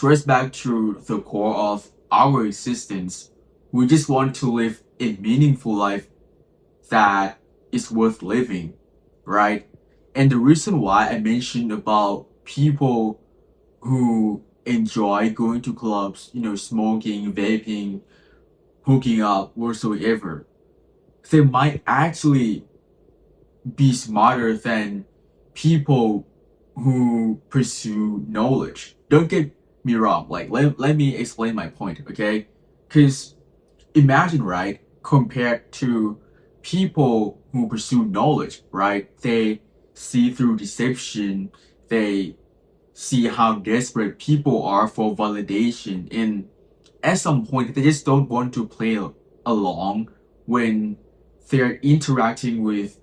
trace back to the core of our existence. We just want to live a meaningful life that is worth living, right? And the reason why I mentioned about people who enjoy going to clubs, smoking, vaping, hooking up, whatsoever, they might actually be smarter than people who pursue knowledge. Don't get me wrong, like let me explain my point, okay? Because imagine, right, compared to people who pursue knowledge, right? They see through deception, they see how desperate people are for validation, and at some point they just don't want to play along when they're interacting with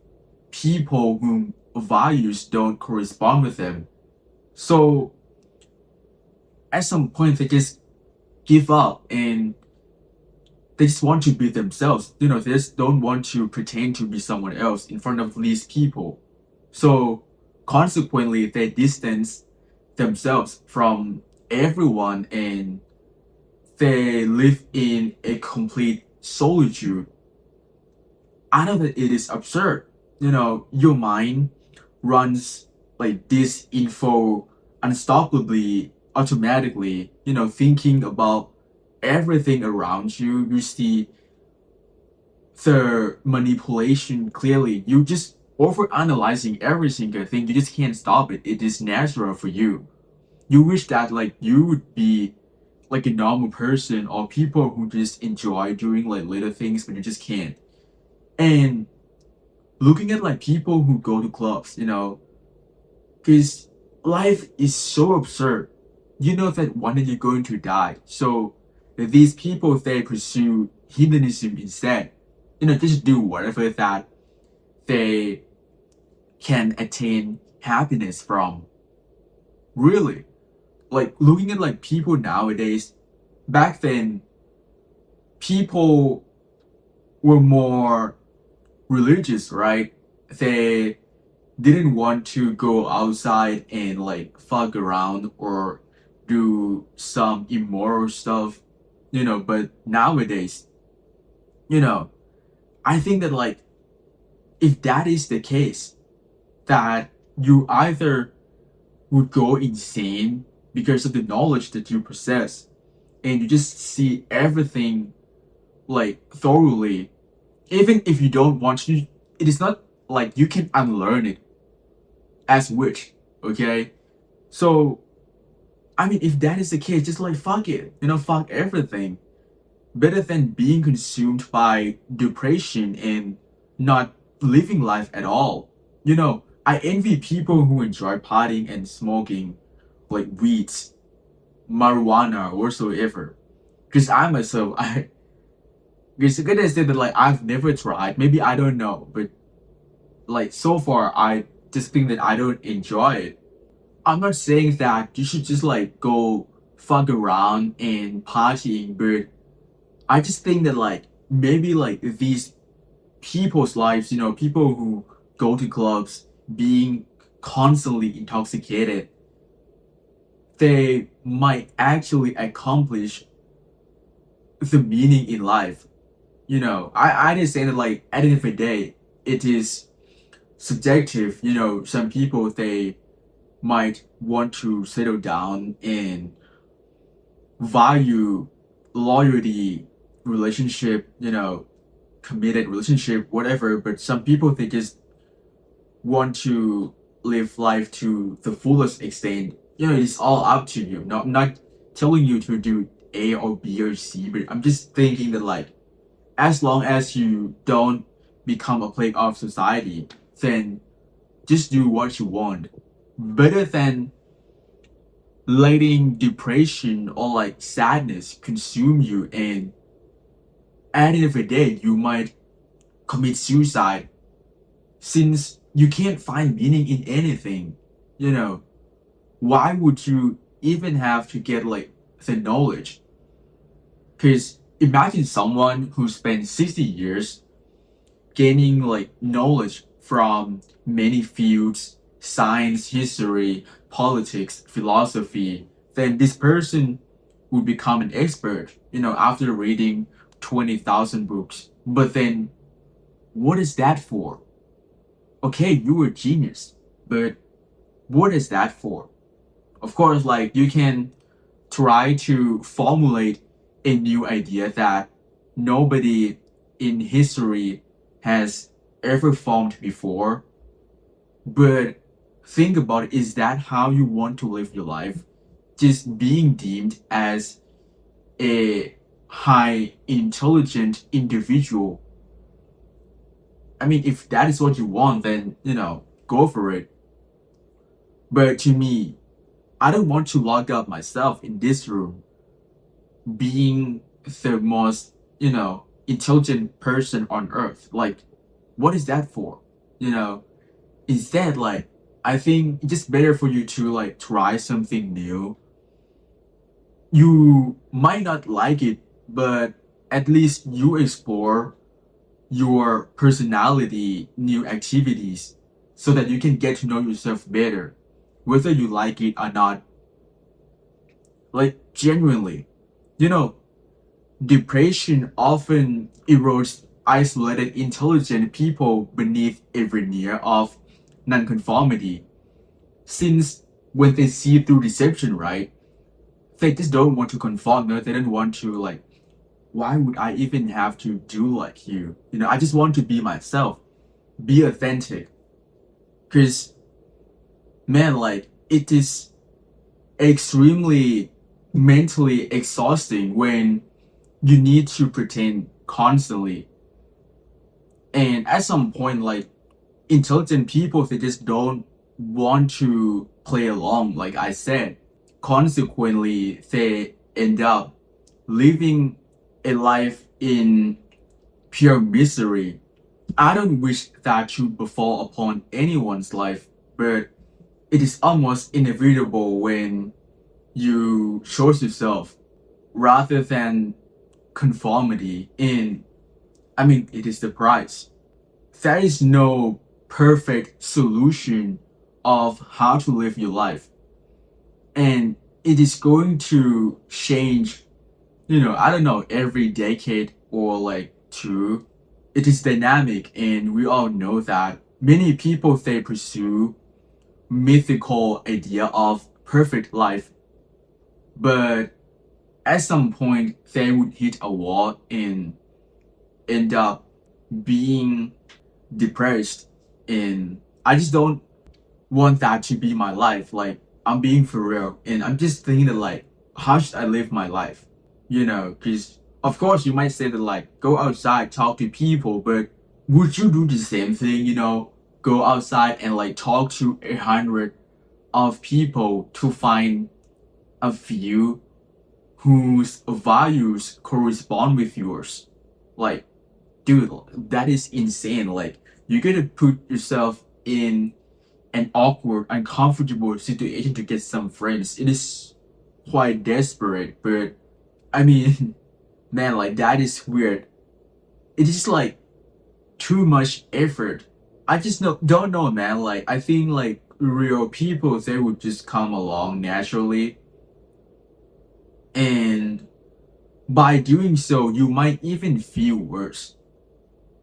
people whom values don't correspond with them. So at some point they just give up and they just want to be themselves. They just don't want to pretend to be someone else in front of these people. So consequently, they distance themselves from everyone and they live in a complete solitude. I know that it is absurd. Your mind runs like this info unstoppably, automatically, thinking about everything around you. You see the manipulation clearly. You just over analyzing every single thing. You just can't stop it. It is natural for you. You wish that like you would be like a normal person or people who just enjoy doing like little things, but you just can't. And looking at like people who go to clubs, because life is so absurd. You know that one day you're going to die. So these people, they pursue hedonism instead. Just do whatever that they can attain happiness from. Really. Like looking at like people nowadays, back then, people were more religious, right? They didn't want to go outside and like fuck around or do some immoral stuff, but nowadays, you know, I think that like if that is the case, that you either would go insane because of the knowledge that you possess and you just see everything like thoroughly, even if you don't want to, it is not like you can unlearn it as which, okay? So I mean, if that is the case, just like fuck it, fuck everything. Better than being consumed by depression and not living life at all. I envy people who enjoy partying and smoking like weeds, marijuana, or whatsoever. Because I myself, I because I gotta say that like I've never tried. Maybe I don't know, but like so far I just think that I don't enjoy it. I'm not saying that you should just like go fuck around and partying, but I just think that like maybe like these people's lives, people who go to clubs being constantly intoxicated, they might actually accomplish the meaning in life. I didn't say that like at the end of the day, it is subjective. Some people they might want to settle down and value loyalty, relationship, committed relationship, whatever. But some people they just want to live life to the fullest extent. It's all up to you. Not telling you to do A or B or C, but I'm just thinking that like as long as you don't become a plague of society, then just do what you want. Better than letting depression or like sadness consume you, and at the end of the day you might commit suicide since you can't find meaning in anything. Why would you even have to get like the knowledge? Because imagine someone who spent 60 years gaining like knowledge from many fields: science, history, politics, philosophy, then this person would become an expert, after reading 20,000 books. But then, what is that for? Okay, you're a genius, but what is that for? Of course, like you can try to formulate a new idea that nobody in history has ever formed before. But think about it, is that how you want to live your life? Just being deemed as a high intelligent individual. I mean, if that is what you want, then, go for it. But to me, I don't want to lock up myself in this room being the most, intelligent person on earth. Like, what is that for? You know, Instead, like, I think it's just better for you to like try something new. You might not like it, but at least you explore your personality, new activities, so that you can get to know yourself better, whether you like it or not. Like, genuinely, you know, depression often erodes isolated, intelligent people beneath a veneer of nonconformity. Since when they see through deception, right? They just don't want to conform. No, they don't want to like. Why would I even have to do like you? I just want to be myself, be authentic. Because man, like it is extremely mentally exhausting when you need to pretend constantly. And at some point, like intelligent people, they just don't want to play along, like I said. Consequently, they end up living a life in pure misery. I don't wish that to befall upon anyone's life, but it is almost inevitable when you choose yourself rather than conformity in, I mean, it is the price. There is no perfect solution of how to live your life. And it is going to change, I don't know, every decade or like two. It is dynamic, and we all know that many people they pursue mythical idea of perfect life, but at some point they would hit a wall and end up being depressed. And I just don't want that to be my life. Like, I'm being for real, and I'm just thinking that like, how should I live my life? Because of course you might say that like, go outside, talk to people, but would you do the same thing? Go outside and like talk to 100 of people to find a few whose values correspond with yours? Like, dude, that is insane. Like, you're gonna put yourself in an awkward, uncomfortable situation to get some friends. It is quite desperate, but I mean, man, like that is weird. It is like too much effort. I just don't know, man. Like I think like real people they would just come along naturally, and by doing so, you might even feel worse.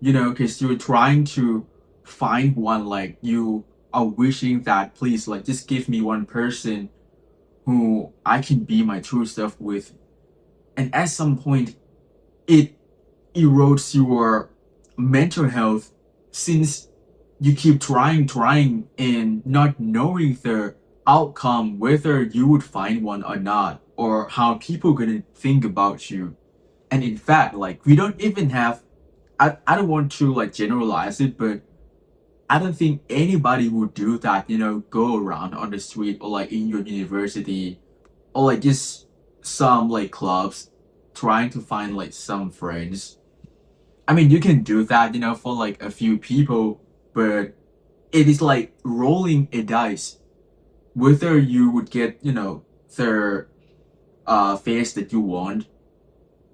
Because you're trying to find one, like you are wishing that please, like just give me one person who I can be my true self with. And at some point, it erodes your mental health since you keep trying, and not knowing the outcome, whether you would find one or not, or how people gonna think about you. And in fact, like we don't even have, I don't want to like generalize it, but I don't think anybody would do that, go around on the street or like in your university or like just some like clubs trying to find like some friends. I mean, you can do that, for like a few people, but it is like rolling a dice whether you would get, the face that you want.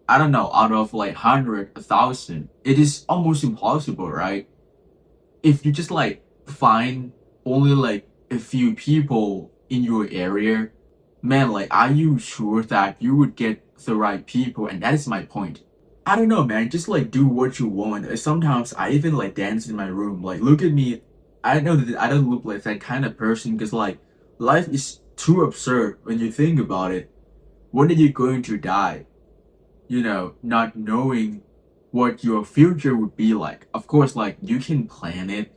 I don't know, out of like 100, 1,000. It is almost impossible, right? If you just like find only like a few people in your area, man, like, are you sure that you would get the right people? And that is my point. I don't know, man. Just like do what you want. Sometimes I even like dance in my room. Like, look at me. I know that I don't look like that kind of person because like life is too absurd when you think about it. When are you going to die? You know, not knowing what your future would be like. Of course, like you can plan it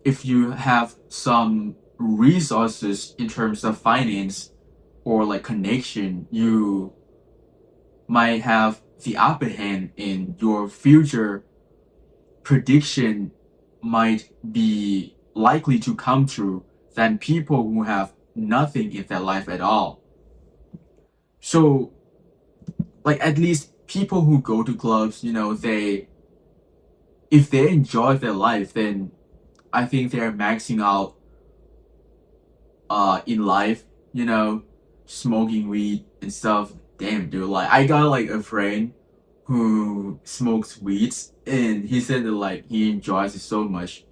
if you have some resources in terms of finance or like connection. You might have the upper hand in your future prediction might be likely to come true than people who have nothing in their life at all. So, like, at least people who go to clubs, you know, if they enjoy their life, then I think they're maxing out in life, you know, smoking weed and stuff. Damn, dude, like I got like a friend who smokes weeds and he said that like he enjoys it so much,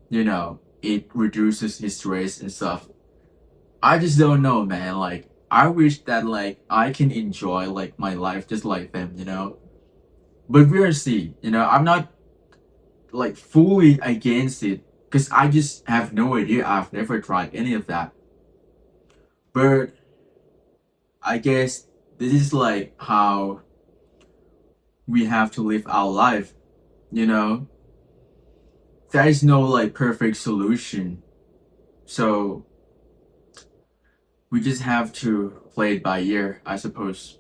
you know, it reduces his stress and stuff. I just don't know, man. Like I wish that like I can enjoy like my life just like them, you know. But we'll see. You know, I'm not like fully against it because I just have no idea. I've never tried any of that. But I guess this is like how we have to live our life, you know? There is no like perfect solution. So we just have to play it by ear, I suppose.